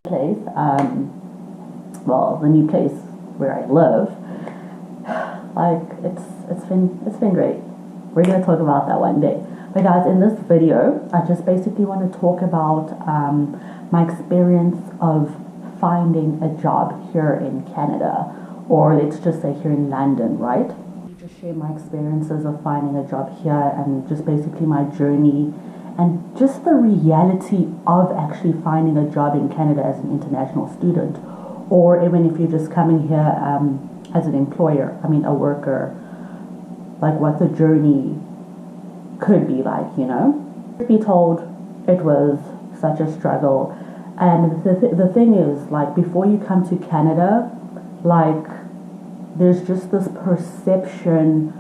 place, well, the new place where I live, like it's been great. We're gonna talk about that one day. But guys, in this video, I just basically want to talk about my experience of finding a job here in Canada, or let's just say here in London, right? Just share my experiences of finding a job here and just basically my journey and just the reality of actually finding a job in Canada as an international student, or even if you're just coming here as an employer, a worker, like what the journey could be like, you know. Truth be told, it was such a struggle. And the thing is, like, before you come to Canada, like, there's just this perception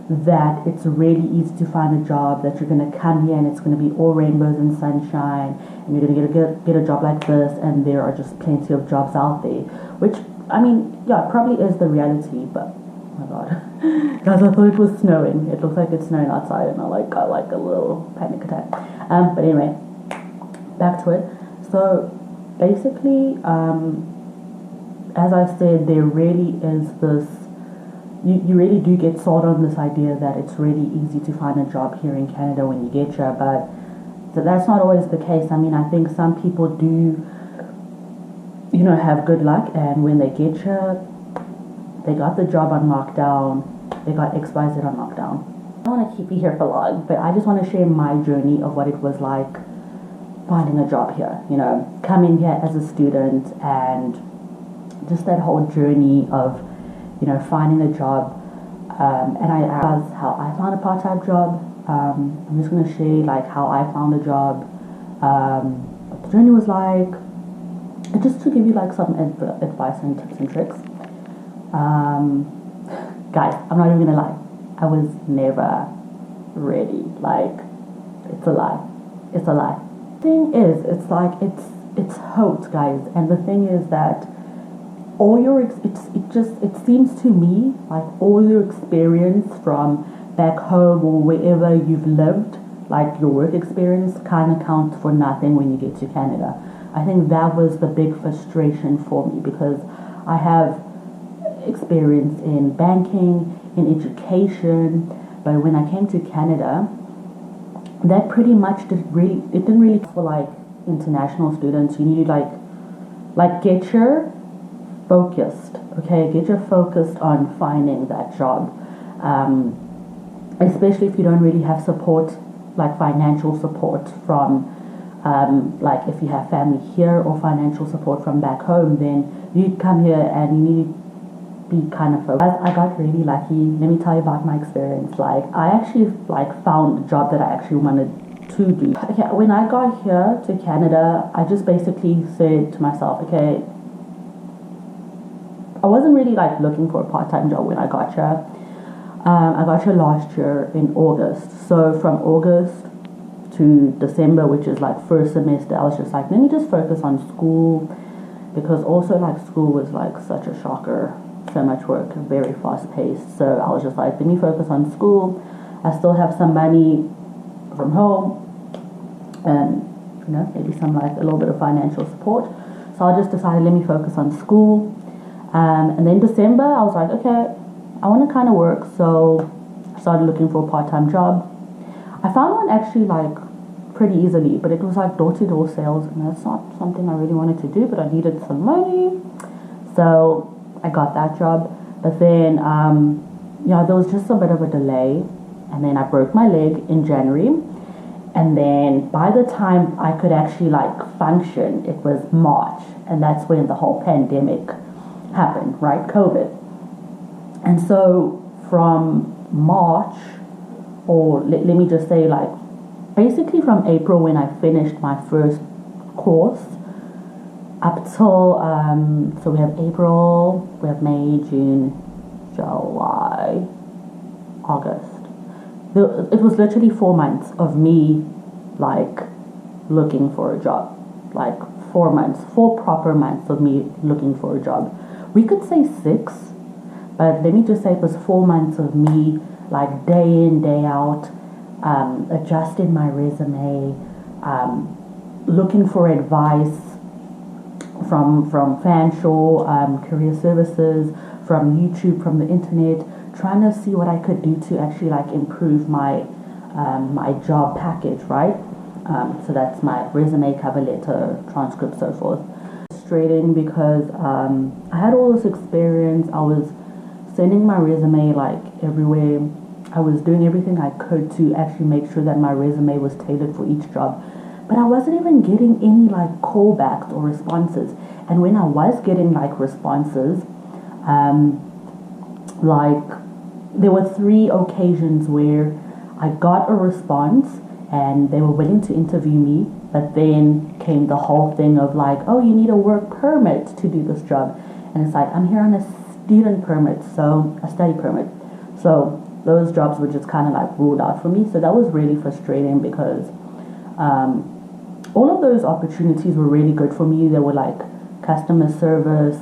that it's really easy to find a job, that you're going to come here and it's going to be all rainbows and sunshine, and you're going to get a job like this, and there are just plenty of jobs out there, which, yeah, probably is the reality, but oh my god. Guys, I thought it was snowing. It looks like it's snowing outside, and I got like a little panic attack. But anyway, back to it. So basically, as I said, there really is this, you really do get sold on this idea that it's really easy to find a job here in Canada when you get here, but that's not always the case. I think some people do, have good luck, and when they get here, they got the job on lockdown, they got XYZ on lockdown. I don't want to keep you here for long, but I just want to share my journey of what it was like finding a job here, coming here as a student, and just that whole journey of, finding a job. And I asked how I found a part-time job. I'm just going to share like how I found a job, what the journey was like, and just to give you like some advice and tips and tricks. Guys, I'm not even gonna lie, I was never ready. Like, it's a lie. Thing is, it's like it's hoped, guys, and the thing is that all your it seems to me like all your experience from back home or wherever you've lived, like your work experience, kind of counts for nothing when you get to Canada. I think that was the big frustration for me, because I have experience in banking, in education, but when I came to Canada, that pretty much didn't really for like international students. You need to like get your focused, okay? Get your focused on finding that job, especially if you don't really have support, like financial support from like if you have family here, or financial support from back home, then you come here and you need to be kind of focused. I got really lucky. Let me tell you about my experience. Like, I actually found a job that I actually wanted to do. Okay, when I got here to Canada, I just basically said to myself, okay, I wasn't really looking for a part-time job when I got here. I got here last year in August. So from August to December, which is first semester, I was just let me just focus on school, because also school was such a shocker. So much work, very fast paced. So I was just let me focus on school. I still have some money from home, and maybe some a little bit of financial support. So I just decided, let me focus on school. And then December, I was okay, I want to kind of work. So I started looking for a part-time job. I found one actually pretty easily, but it was door-to-door sales, and that's not something I really wanted to do, but I needed some money. So I got that job, but then there was just a bit of a delay, and then I broke my leg in January, and then by the time I could actually function, it was March, and that's when the whole pandemic happened, right? COVID. And so from March, or let me just say basically from April, when I finished my first course, up till so we have April, we have May, June, July, August. It was literally 4 months of me looking for a job. 4 months, 4 proper months of me looking for a job. We could say 6, but let me just say it was 4 months of me day in, day out, adjusting my resume, looking for advice from Fanshawe, career services, from YouTube, from the internet, trying to see what I could do to actually like improve my my job package, right? So that's my resume, cover letter, transcript, so forth. Frustrating because I had all this experience. I was sending my resume like everywhere. I was doing everything I could to actually make sure that my resume was tailored for each job. But I wasn't even getting any like callbacks or responses. And when I was getting like responses, like there were 3 occasions where I got a response and they were willing to interview me, but then came the whole thing of like, oh, you need a work permit to do this job. And it's like, I'm here on a student permit, so a study permit. So those jobs were just kind of like ruled out for me. So that was really frustrating because all of those opportunities were really good for me. They were like customer service,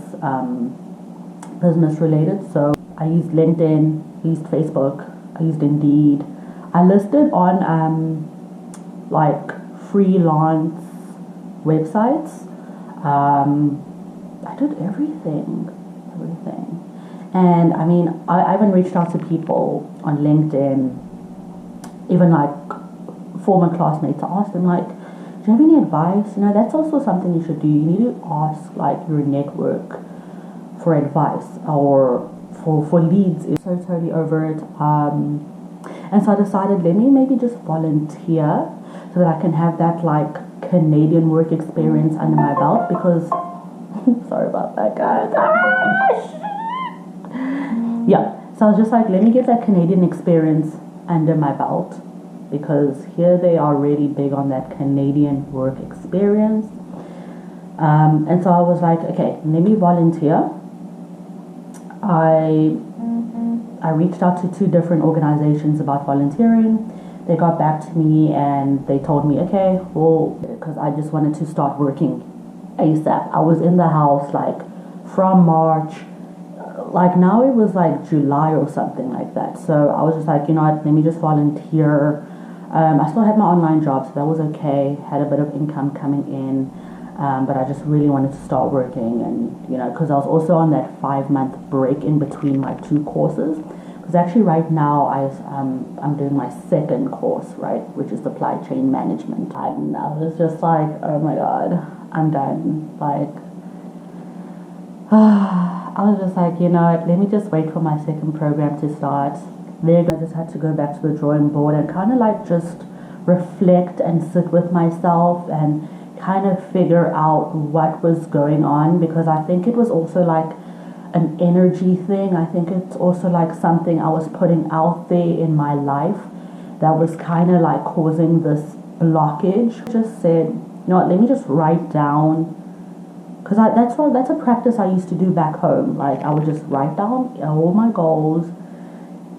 business related. So I used LinkedIn, I used Facebook, I used Indeed. I listed on like freelance websites. I did everything. And I mean, I even reached out to people on LinkedIn, even like former classmates. I asked them like, do you have any advice? You know, that's also something you should do. You need to ask like your network for advice or for leads. So totally over it. And so I decided, let me maybe just volunteer so that I can have that like Canadian work experience under my belt, because sorry about that, guys. Yeah, so I was just like, let me get that Canadian experience under my belt, because here they are really big on that Canadian work experience. And so I was like, okay, let me volunteer. I reached out to 2 different organizations about volunteering. They got back to me and they told me, okay, well, because I just wanted to start working ASAP. I was in the house like from March, like now it was like July or something like that. So I was just like, you know what, let me just volunteer. I still had my online job, so that was okay. Had a bit of income coming in, but I just really wanted to start working, and you know, because I was also on that 5-month break in between my 2 courses. Because actually, right now I'm doing my 2nd course, right, which is supply chain management. And I was just like, oh my god, I'm done. Like, I was just like, you know what, let me just wait for my 2nd program to start. There, I just had to go back to the drawing board and kind of like just reflect and sit with myself and kind of figure out what was going on, because I think it was also like an energy thing. I think it's also like something I was putting out there in my life that was kind of like causing this blockage. I just said, you know what, let me just write down, because that's a practice I used to do back home. Like I would just write down all my goals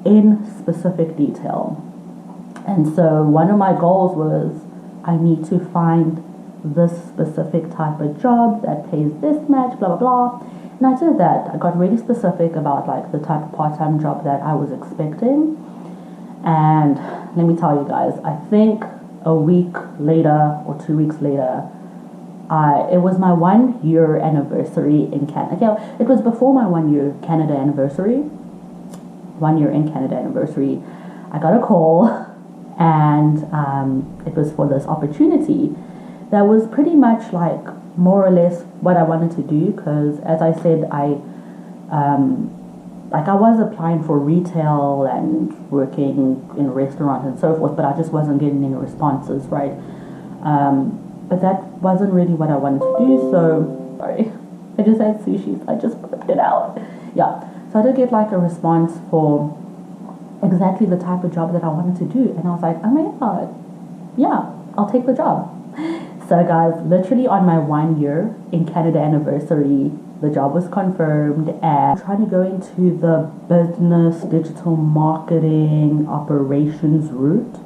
in specific detail. And so one of my goals was, I need to find this specific type of job that pays this much, blah blah blah. And I did that. I got really specific about like the type of part-time job that I was expecting. And let me tell you guys, I think a week later or 2 weeks later, it was my 1-year anniversary in Canada. It was before my 1-year Canada anniversary. 1 year in Canada anniversary. I got a call, and it was for this opportunity that was pretty much like more or less what I wanted to do, because as I said, I was applying for retail and working in restaurants and so forth, but I just wasn't getting any responses, right? But that wasn't really what I wanted to do. So sorry, I just had sushi, so I just put it out. Yeah, so I did get like a response for exactly the type of job that I wanted to do, and I was like, oh my god, yeah, I'll take the job. So guys, literally on my 1 year in Canada anniversary, the job was confirmed, and I'm trying to go into the business, digital marketing, operations route.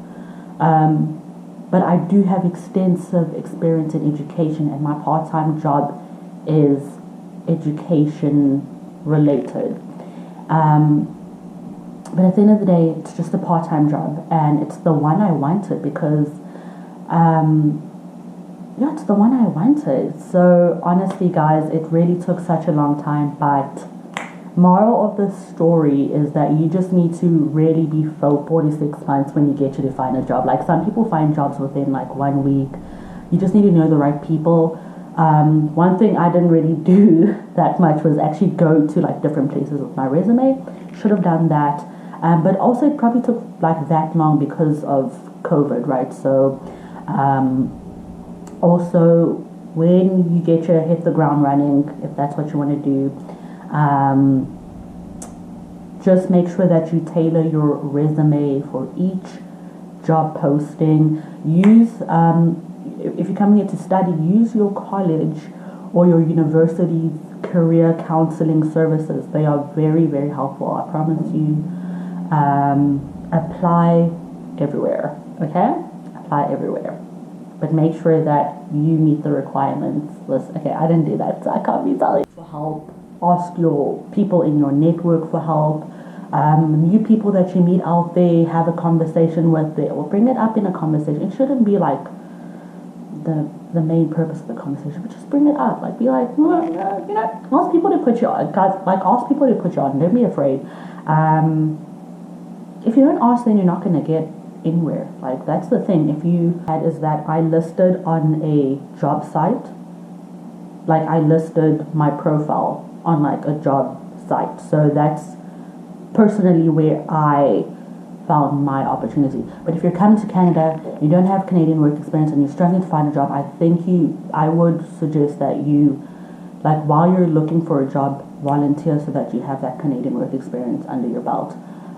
But I do have extensive experience in education, and my part-time job is education related. But at the end of the day, it's just a part-time job, and it's the one I wanted, because yeah, it's the one I wanted. So honestly, guys, it really took such a long time, but moral of the story is that you just need to really be focused 46 months when you get to define a job. Like some people find jobs within like 1 week. You just need to know the right people. One thing I didn't really do that much was actually go to like different places with my resume. Should have done that. But also it probably took like that long because of COVID, right? So also when you get your hit the ground running, if that's what you want to do, just make sure that you tailor your resume for each job posting. Use if you're coming here to study, use your college or your university's career counseling services. They are very, very helpful. I promise you. Apply everywhere, okay? Apply everywhere. But make sure that you meet the requirements. Listen, okay, I didn't do that, so I can't be telling you for help. Ask your people in your network for help. New people that you meet out there, have a conversation with them, or bring it up in a conversation. It shouldn't be like the main purpose of the conversation, but just bring it up. Like, be like, ask people to put you on. Guys, like, ask people to put you on. Don't be afraid. If you don't ask, then you're not going to get anywhere. Like, that's the thing. If you had is that I listed on a job site, like I listed my profile on like a job site. So that's personally where I found my opportunity. But if you're coming to Canada, you don't have Canadian work experience and you're struggling to find a job, I would suggest that you, like while you're looking for a job, volunteer so that you have that Canadian work experience under your belt.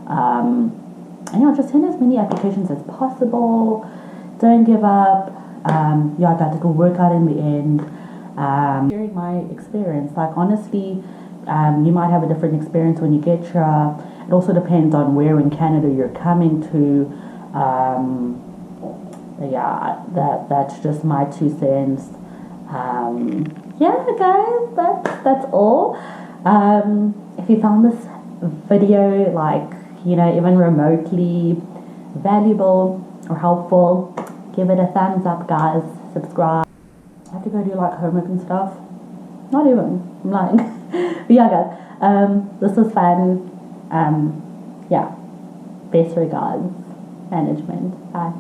And just send as many applications as possible. Don't give up. Guys, it will work out in the end. Sharing my experience, like honestly, you might have a different experience when you get here. It also depends on where in Canada you're coming to. That's just my 2 cents. Guys, that's all. If you found this video like even remotely valuable or helpful, give it a thumbs up, guys. Subscribe. I have to go do like homework and stuff. Not even. I'm lying. But yeah, guys. This was fun. Best regards, management. Bye.